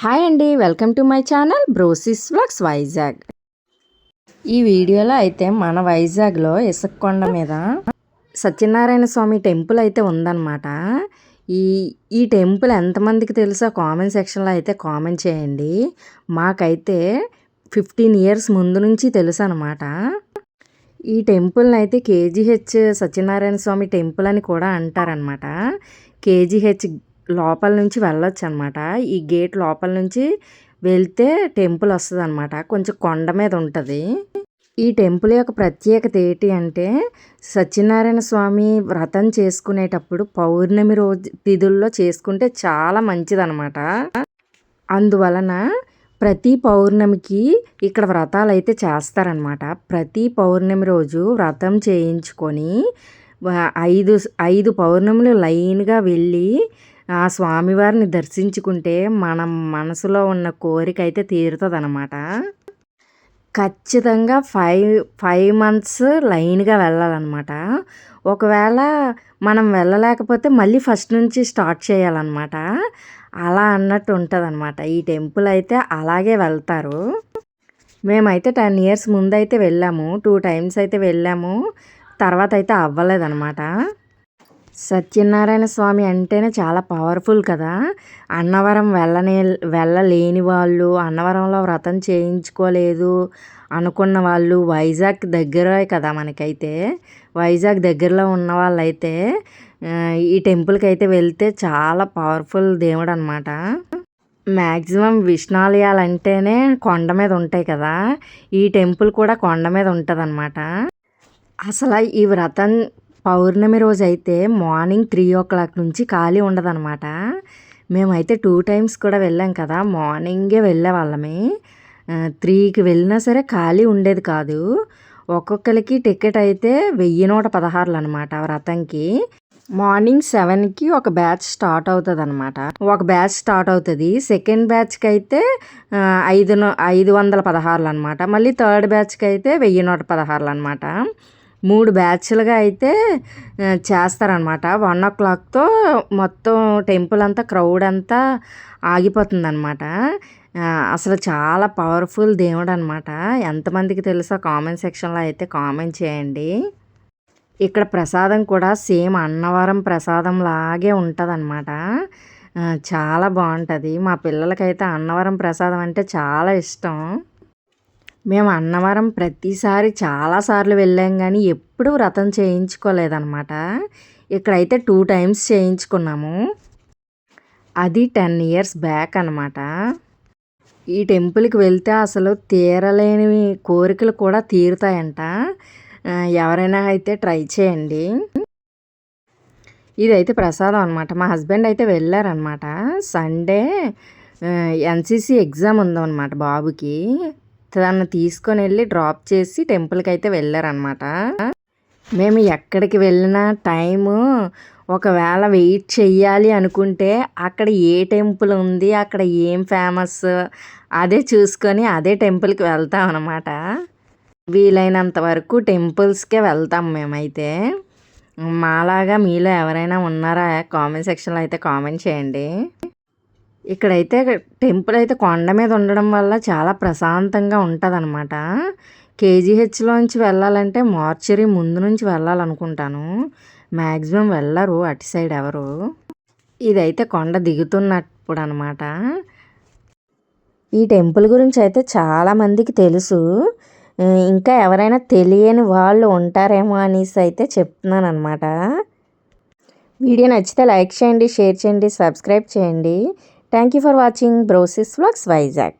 Hi అండి, welcome to my channel బ్రోసిస్ vlogs Vizag. ఈ వీడియోలో అయితే మన వైజాగ్లో ఇసుక్కొండ మీద సత్యనారాయణ స్వామి టెంపుల్ అయితే ఉందన్నమాట. ఈ ఈ టెంపుల్ ఎంతమందికి తెలుసో కామెంట్ సెక్షన్లో అయితే కామెంట్ చేయండి. మాకైతే 15 ఇయర్స్ ముందు నుంచి తెలుసు అనమాట. ఈ టెంపుల్ని అయితే కేజీహెచ్ సత్యనారాయణ స్వామి టెంపుల్ అని కూడా అంటారనమాట. కేజీహెచ్ లోపల నుంచి వెళ్ళొచ్చు అనమాట. ఈ గేట్ లోపల నుంచి వెళ్తే టెంపుల్ వస్తుంది అనమాట. కొంచెం కొండ మీద ఉంటుంది. ఈ టెంపుల్ యొక్క ప్రత్యేకత ఏంటి అంటే, సత్యనారాయణ స్వామి వ్రతం చేసుకునేటప్పుడు పౌర్ణమి రోజు తిథుల్లో చేసుకుంటే చాలా మంచిదన్నమాట. అందువలన ప్రతి పౌర్ణమికి ఇక్కడ వ్రతాలు అయితే చేస్తారనమాట. ప్రతి పౌర్ణమి రోజు వ్రతం చేయించుకొని 5 పౌర్ణములు లైన్గా వెళ్ళి ఆ స్వామివారిని దర్శించుకుంటే మన మనసులో ఉన్న కోరిక అయితే తీరుతుంది అనమాట. ఖచ్చితంగా 5 మంత్స్ లైన్గా వెళ్ళాలన్నమాట. ఒకవేళ మనం వెళ్ళలేకపోతే మళ్ళీ ఫస్ట్ నుంచి స్టార్ట్ చేయాలన్నమాట. అలా అన్నట్టు ఉంటుంది అనమాట. ఈ టెంపుల్ అయితే అలాగే వెళ్తారు. మేమైతే 10 ఇయర్స్ ముందు అయితే వెళ్ళాము. 2 టైమ్స్ అయితే వెళ్ళాము. తర్వాత అయితే అవ్వలేదన్నమాట. సత్యనారాయణ స్వామి అంటేనే చాలా పవర్ఫుల్ కదా. అన్నవరం వెళ్ళలేని వాళ్ళు, అన్నవరంలో వ్రతం చేయించుకోలేదు అనుకున్న వాళ్ళు, వైజాగ్ దగ్గరే కదా మనకైతే. వైజాగ్ దగ్గరలో ఉన్న వాళ్ళైతే ఈ టెంపుల్కి అయితే వెళ్తే చాలా పవర్ఫుల్ దేవుడు అనమాట. మ్యాక్సిమం విష్ణాలయాలు అంటేనే కొండ మీద ఉంటాయి కదా. ఈ టెంపుల్ కూడా కొండ మీద ఉంటుంది అనమాట. అసలు ఈ వ్రతం పౌర్ణమి రోజు అయితే మార్నింగ్ 3 నుంచి ఖాళీ ఉండదన్నమాట. మేమైతే 2 టైమ్స్ కూడా వెళ్ళాం కదా. మార్నింగే వెళ్ళే వాళ్ళమే. 3కి వెళ్ళినా సరే ఖాళీ ఉండేది కాదు. ఒక్కొక్కరికి టికెట్ అయితే 1116 అనమాట వ్రతంకి. మార్నింగ్ 7కి ఒక బ్యాచ్ స్టార్ట్ అవుతుంది అనమాట. ఒక బ్యాచ్ స్టార్ట్ అవుతుంది. సెకండ్ బ్యాచ్కి అయితే 516 అనమాట. మళ్ళీ థర్డ్ బ్యాచ్కి అయితే 1116 అనమాట. 3 బ్యాచ్లుగా అయితే చేస్తారనమాట. 1 o'clockతో మొత్తం టెంపుల్ అంతా క్రౌడ్ అంతా ఆగిపోతుంది అనమాట. అసలు చాలా పవర్ఫుల్ దేవుడు అనమాట. ఎంతమందికి తెలుసో కామెంట్ సెక్షన్లో అయితే కామెంట్ చేయండి. ఇక్కడ ప్రసాదం కూడా సేమ్ అన్నవరం ప్రసాదం లాగే ఉంటుంది అనమాట. చాలా బాగుంటుంది. మా పిల్లలకైతే అన్నవరం ప్రసాదం అంటే చాలా ఇష్టం. మేము అన్నవరం ప్రతిసారి చాలాసార్లు వెళ్ళాం కానీ ఎప్పుడూ వ్రతం చేయించుకోలేదన్నమాట. ఇక్కడైతే 2 టైమ్స్ చేయించుకున్నాము. అది 10 ఇయర్స్ బ్యాక్ అనమాట. ఈ టెంపుల్కి వెళ్తే అసలు తీరలేని కోరికలు కూడా తీరుతాయంట. ఎవరైనా అయితే ట్రై చేయండి. ఇదైతే ప్రసాదం అనమాట. మా హస్బెండ్ అయితే వెళ్ళారనమాట. సండే ఎన్సిసి ఎగ్జామ్ ఉందన్నమాట బాబుకి. తను తీసుకొని వెళ్ళి డ్రాప్ చేసి టెంపుల్కి అయితే వెళ్ళారనమాట. మేము ఎక్కడికి వెళ్ళినా టైము ఒకవేళ వెయిట్ చెయ్యాలి అనుకుంటే అక్కడ ఏ టెంపుల్ ఉంది, అక్కడ ఏం ఫేమస్ అదే చూసుకొని అదే టెంపుల్కి వెళ్తాం అనమాట. వీలైనంత వరకు టెంపుల్స్కే వెళ్తాం మేమైతే. మాలాగా మీలో ఎవరైనా ఉన్నారా కామెంట్ సెక్షన్లో అయితే కామెంట్ చేయండి. ఇక్కడైతే టెంపుల్ అయితే కొండ మీద ఉండడం వల్ల చాలా ప్రశాంతంగా ఉంటుంది అనమాట. కేజీహెచ్లోంచి వెళ్ళాలంటే మార్చరీ ముందు నుంచి వెళ్ళాలనుకుంటాను. మ్యాక్సిమం వెళ్ళరు అటు సైడ్ ఎవరు. ఇదైతే కొండ దిగుతున్నప్పుడు అనమాట. ఈ టెంపుల్ గురించి అయితే చాలామందికి తెలుసు. ఇంకా ఎవరైనా తెలియని వాళ్ళు ఉంటారేమో అనేసి అయితే చెప్తున్నాను అనమాట. వీడియో నచ్చితే లైక్ చేయండి, షేర్ చేయండి, సబ్స్క్రైబ్ చేయండి. Thank you for watching బ్రోసిస్ vlogs Vizag.